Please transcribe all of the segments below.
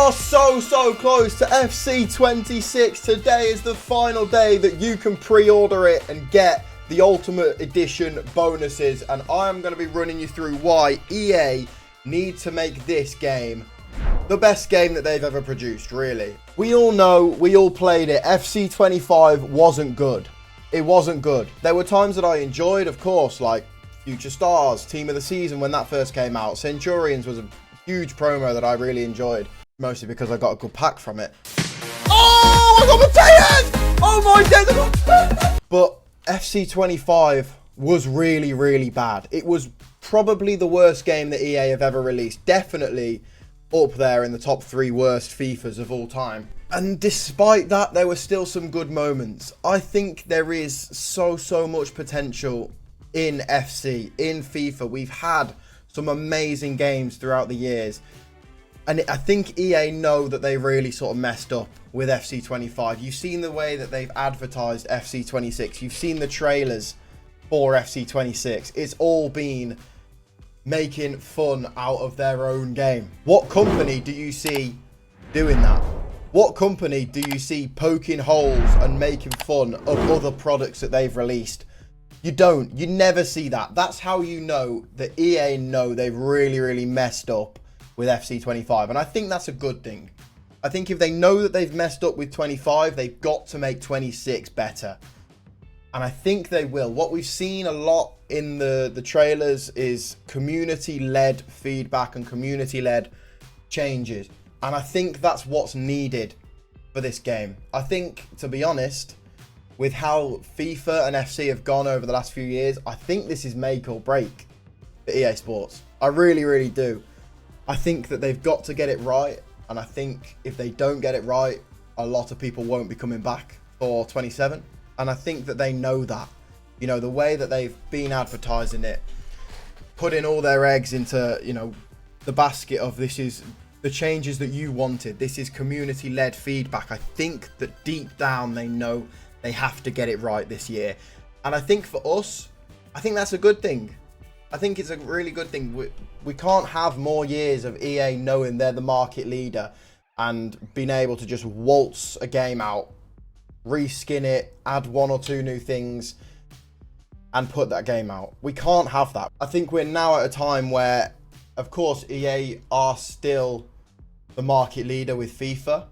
are so close to FC26. Today is the final day that you can pre-order it and get the Ultimate Edition bonuses, and I am going to be running you through why EA need to make this game the best game that they've ever produced, really. We all know, we all played it, FC25 wasn't good. It wasn't good. There were times that I enjoyed, of course, like Future Stars, Team of the Season when that first came out. Centurions was a huge promo that I really enjoyed. Mostly because I got a good pack from it. Oh, I got Mateus! Oh my days! But FC25 was really bad. It was probably the worst game that EA have ever released. Definitely up there in the top 3 worst FIFAs of all time. And despite that, there were still some good moments. I think there is so much potential in FC, in FIFA. We've had some amazing games throughout the years. And I think EA know that they really sort of messed up with FC25. You've seen the way that they've advertised FC26. You've seen the trailers for FC26. It's all been making fun out of their own game. What company do you see doing that? What company do you see poking holes and making fun of other products that they've released? You don't. You never see that. That's how you know that EA know they've really messed up with FC25, and I think that's a good thing. I think if they know that they've messed up with 25, they've got to make 26 better, and I think they will. What we've seen a lot in the trailers is community-led feedback and community-led changes, and I think that's what's needed for this game. I think, to be honest, with how FIFA and FC have gone over the last few years, I think this is make or break for EA Sports. I really do. I think that they've got to get it right, and I think if they don't get it right, a lot of people won't be coming back for 27, and I think that they know that. You know, the way that they've been advertising it, putting all their eggs into, you know, the basket of this is the changes that you wanted, this is community-led feedback. I think that deep down they know they have to get it right this year, and I think for us, I think that's a good thing. I think it's a really good thing. We can't have more years of EA knowing they're the market leader and being able to just waltz a game out, reskin it, add 1 or 2 new things, and put that game out. We can't have that. I think we're now at a time where, of course, EA are still the market leader with FIFA,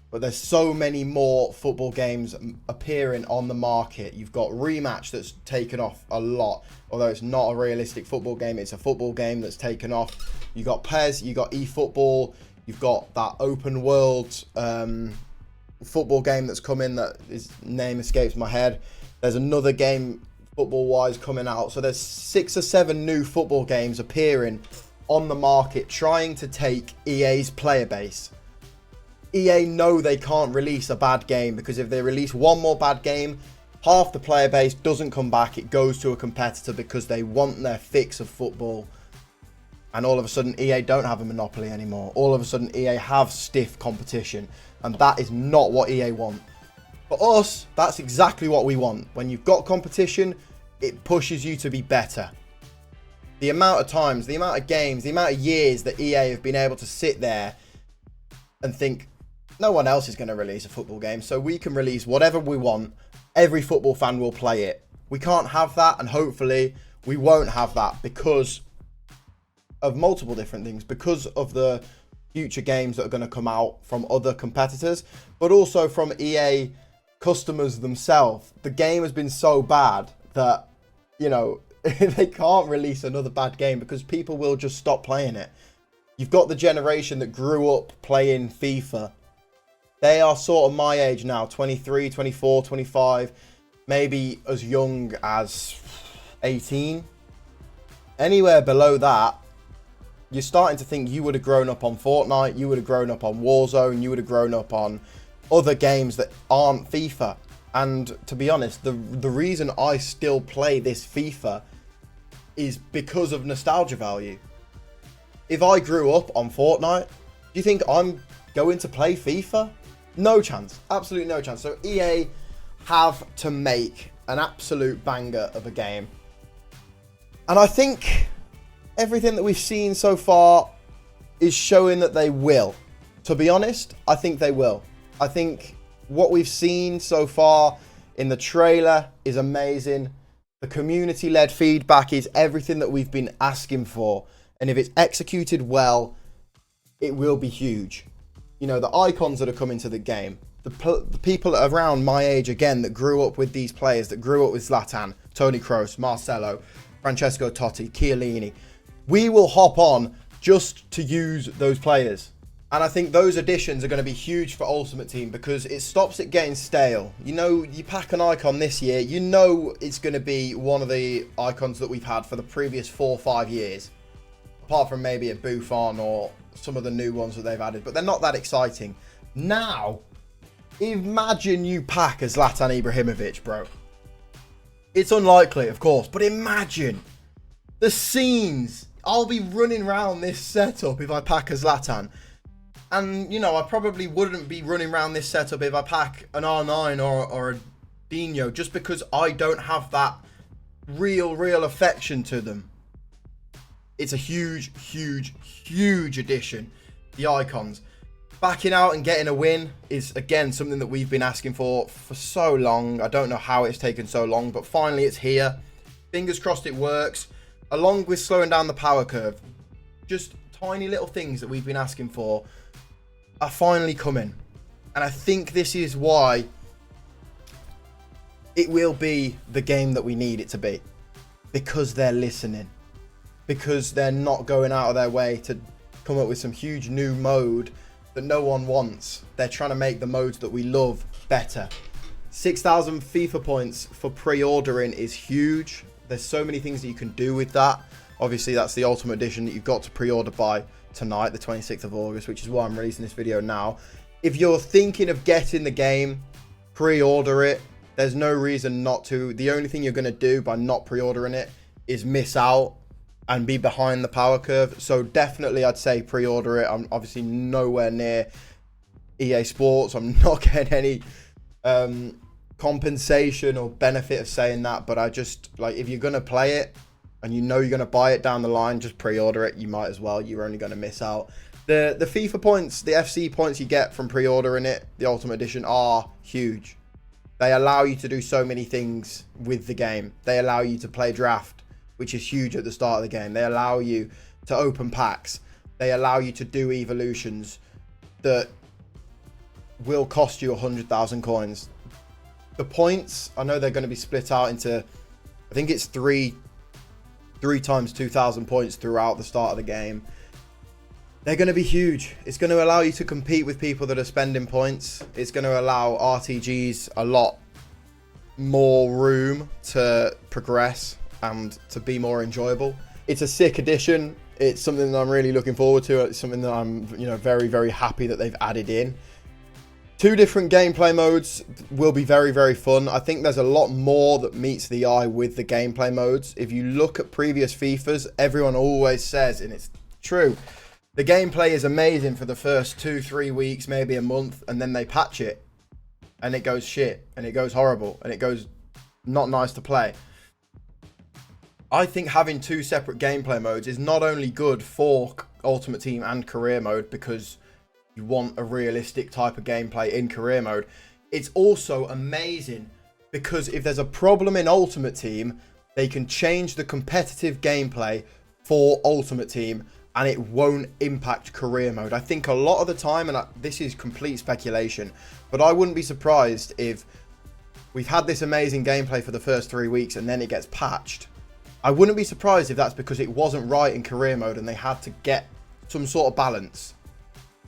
but there's so many more football games appearing on the market. You've got Rematch that's taken off a lot. Although it's not a realistic football game, it's a football game that's taken off. You got PES, you got eFootball, you've got that open world football game that's coming that his name escapes my head. There's another game football-wise coming out. So there's 6 or 7 new football games appearing on the market trying to take EA's player base. EA know they can't release a bad game, because if they release one more bad game, half the player base doesn't come back. It goes to a competitor because they want their fix of football. And all of a sudden EA don't have a monopoly anymore. All of a sudden EA have stiff competition, and that is not what EA want. For us, that's exactly what we want. When you've got competition, it pushes you to be better. The amount of times, the amount of games, the amount of years that EA have been able to sit there and think, no one else is going to release a football game, so we can release whatever we want. Every football fan will play it. We can't have that, and hopefully we won't have that because of multiple different things. Because of the future games that are going to come out from other competitors, but also from EA customers themselves. The game has been so bad that, you know, they can't release another bad game because people will just stop playing it. You've got the generation that grew up playing FIFA. They are sort of my age now, 23, 24, 25, maybe as young as 18. Anywhere below that, you're starting to think you would have grown up on Fortnite, you would have grown up on Warzone, you would have grown up on other games that aren't FIFA. And to be honest, the reason I still play this FIFA is because of nostalgia value. If I grew up on Fortnite, do you think I'm going to play FIFA? No chance. Absolutely no chance. So EA have to make an absolute banger of a game. And I think everything that we've seen so far is showing that they will. To be honest, I think they will. I think what we've seen so far in the trailer is amazing. The community-led feedback is everything that we've been asking for. And if it's executed well, it will be huge. You know, the icons that are coming to the game, the people around my age, again, that grew up with these players, that grew up with Zlatan, Toni Kroos, Marcelo, Francesco Totti, Chiellini, we will hop on just to use those players. And I think those additions are going to be huge for Ultimate Team because it stops it getting stale. You know, you pack an icon this year, you know it's going to be one of the icons that we've had for the previous 4 or 5 years. Apart from maybe a Buffon or some of the new ones that they've added, but they're not that exciting. Now, imagine you pack a Zlatan Ibrahimovic, bro. It's unlikely, of course, but imagine the scenes. I'll be running around this setup if I pack a Zlatan. And, you know, I probably wouldn't be running around this setup if I pack an R9 or a Dino, just because I don't have that real affection to them. It's a huge addition. The icons. Backing out and getting a win is, again, something that we've been asking for so long. I don't know how it's taken so long, but finally it's here. Fingers crossed it works. Along with slowing down the power curve. Just tiny little things that we've been asking for are finally coming. And I think this is why it will be the game that we need it to be. Because they're listening. Because they're not going out of their way to come up with some huge new mode that no one wants. They're trying to make the modes that we love better. 6,000 FIFA points for pre-ordering is huge. There's so many things that you can do with that. Obviously, that's the Ultimate Edition that you've got to pre-order by tonight, the 26th of August, which is why I'm releasing this video now. If you're thinking of getting the game, pre-order it. There's no reason not to. The only thing you're going to do by not pre-ordering it is miss out and be behind the power curve. So definitely I'd say pre-order it. I'm obviously nowhere near EA Sports. I'm not getting any compensation or benefit of saying that, but I just, like, if you're going to play it and you know you're going to buy it down the line, just pre-order it. You might as well. You're only going to miss out. The FIFA points, the FC points you get from pre-ordering it, the Ultimate Edition, are huge. They allow you to do so many things with the game. They allow you to play draft, which is huge at the start of the game. They allow you to open packs. They allow you to do evolutions that will cost you 100,000 coins. The points, I know they're going to be split out into, I think it's three times 2,000 points throughout the start of the game. They're going to be huge. It's going to allow you to compete with people that are spending points. It's going to allow RTGs a lot more room to progress and to be more enjoyable. It's a sick addition. It's something that I'm really looking forward to. It's something that I'm, you know, very happy that they've added in. 2 different gameplay modes will be very fun. I think there's a lot more that meets the eye with the gameplay modes. If you look at previous FIFAs, everyone always says, and it's true, the gameplay is amazing for the first 2-3 weeks, maybe a month, and then they patch it and it goes shit and it goes horrible and it goes not nice to play. I think having 2 separate gameplay modes is not only good for Ultimate Team and Career Mode because you want a realistic type of gameplay in Career Mode. It's also amazing because if there's a problem in Ultimate Team, they can change the competitive gameplay for Ultimate Team and it won't impact Career Mode. I think a lot of the time, and this is complete speculation, but I wouldn't be surprised if we've had this amazing gameplay for the first 3 weeks and then it gets patched. I wouldn't be surprised if that's because it wasn't right in Career Mode and they had to get some sort of balance.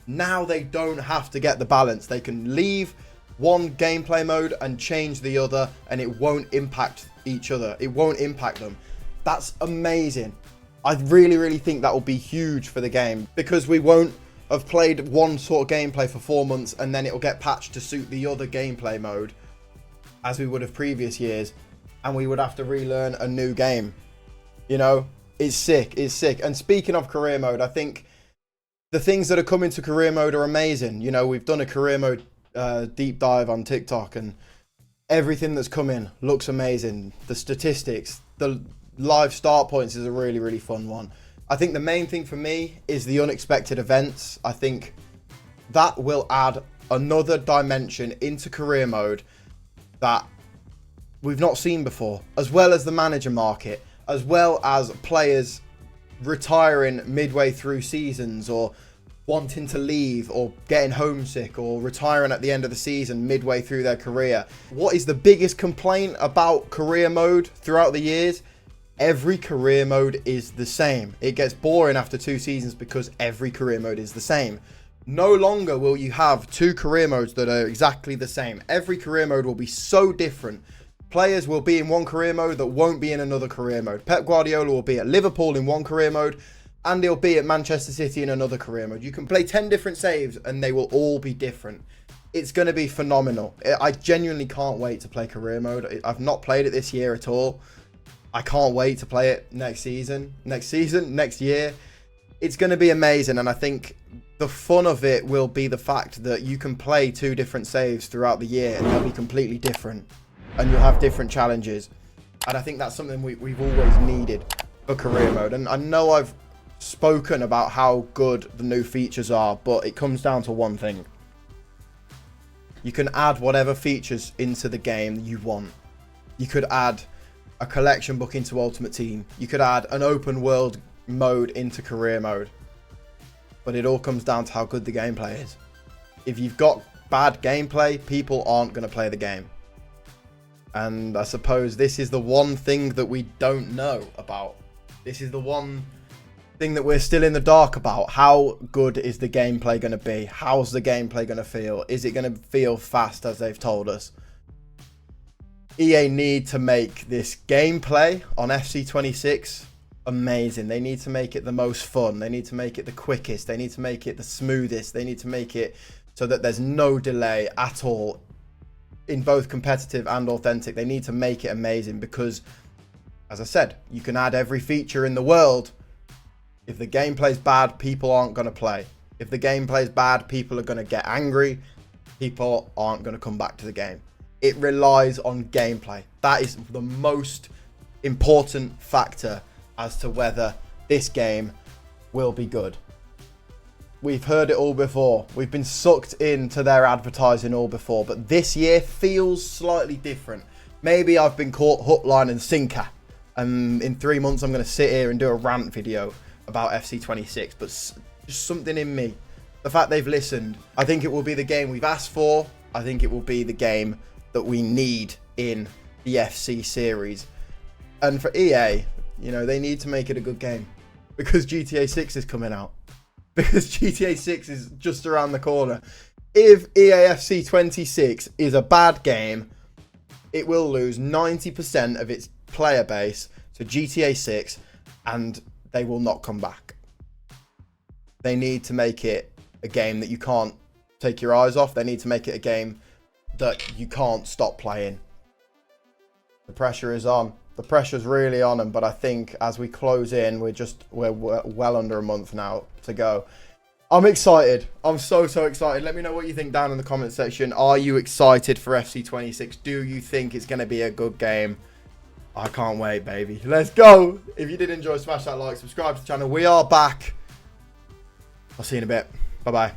Now they don't have to get the balance. They can leave one gameplay mode and change the other and it won't impact each other. It won't impact them. That's amazing. I really think that will be huge for the game because we won't have played one sort of gameplay for 4 months and then it will get patched to suit the other gameplay mode as we would have previous years and we would have to relearn a new game. You know, it's sick. It's sick. And speaking of Career Mode, I think the things that are coming to Career Mode are amazing. You know, we've done a Career Mode deep dive on TikTok and everything that's coming looks amazing. The statistics, the live start points is a really fun one. I think the main thing for me is the unexpected events. I think that will add another dimension into career mode that we've not seen before, as well as the manager market, as well as players retiring midway through seasons, or wanting to leave, or getting homesick, or retiring at the end of the season midway through their career. What is the biggest complaint about career mode throughout the years? Every career mode is the same. It gets boring after 2 seasons because every career mode is the same. No longer will you have 2 career modes that are exactly the same. Every career mode will be so different. Players will be in one career mode that won't be in another career mode. Pep Guardiola will be at Liverpool in one career mode, and he'll be at Manchester City in another career mode. You can play 10 different saves and they will all be different. It's going to be phenomenal. I genuinely can't wait to play career mode. I've not played it this year at all. I can't wait to play it next season, next year. It's going to be amazing, and I think the fun of it will be the fact that you can play 2 different saves throughout the year and they'll be completely different, and you'll have different challenges. And I think that's something we've always needed for career mode. And I know I've spoken about how good the new features are, but it comes down to one thing. You can add whatever features into the game you want. You could add a collection book into Ultimate Team. You could add an open world mode into career mode. But it all comes down to how good the gameplay is. If you've got bad gameplay, people aren't going to play the game. And I suppose this is the one thing that we don't know about. This is the one thing that we're still in the dark about. How good is the gameplay going to be? How's the gameplay going to feel? Is it going to feel fast as they've told us? EA need to make this gameplay on FC26 amazing. They need to make it the most fun. They need to make it the quickest. They need to make it the smoothest. They need to make it so that there's no delay at all in both competitive and authentic. They need to make it amazing because, as I said, you can add every feature in the world. If the gameplay's bad, people aren't going to play. If the gameplay's bad, people are going to get angry. People aren't going to come back to the game. It relies on gameplay. That is the most important factor as to whether this game will be good. We've heard it all before. We've been sucked into their advertising all before, but this year feels slightly different. Maybe I've been caught hook, line and sinker, and in 3 months I'm going to sit here and do a rant video about FC26, but just something in me, the fact they've listened, I think it will be the game we've asked for. I think it will be the game that we need in the FC series. And for EA, you know, they need to make it a good game because GTA 6 is coming out. Because GTA 6 is just around the corner. If EA FC26 is a bad game, it will lose 90% of its player base to GTA 6 and they will not come back. They need to make it a game that you can't take your eyes off. They need to make it a game that you can't stop playing. The pressure is on. The pressure's really on them, but I think as we close in, we're well under a month now to go. I'm excited. I'm so excited. Let me know what you think down in the comment section. Are you excited for FC26? Do you think it's going to be a good game? I can't wait, baby. Let's go. If you did enjoy, smash that like, subscribe to the channel. We are back. I'll see you in a bit. Bye-bye.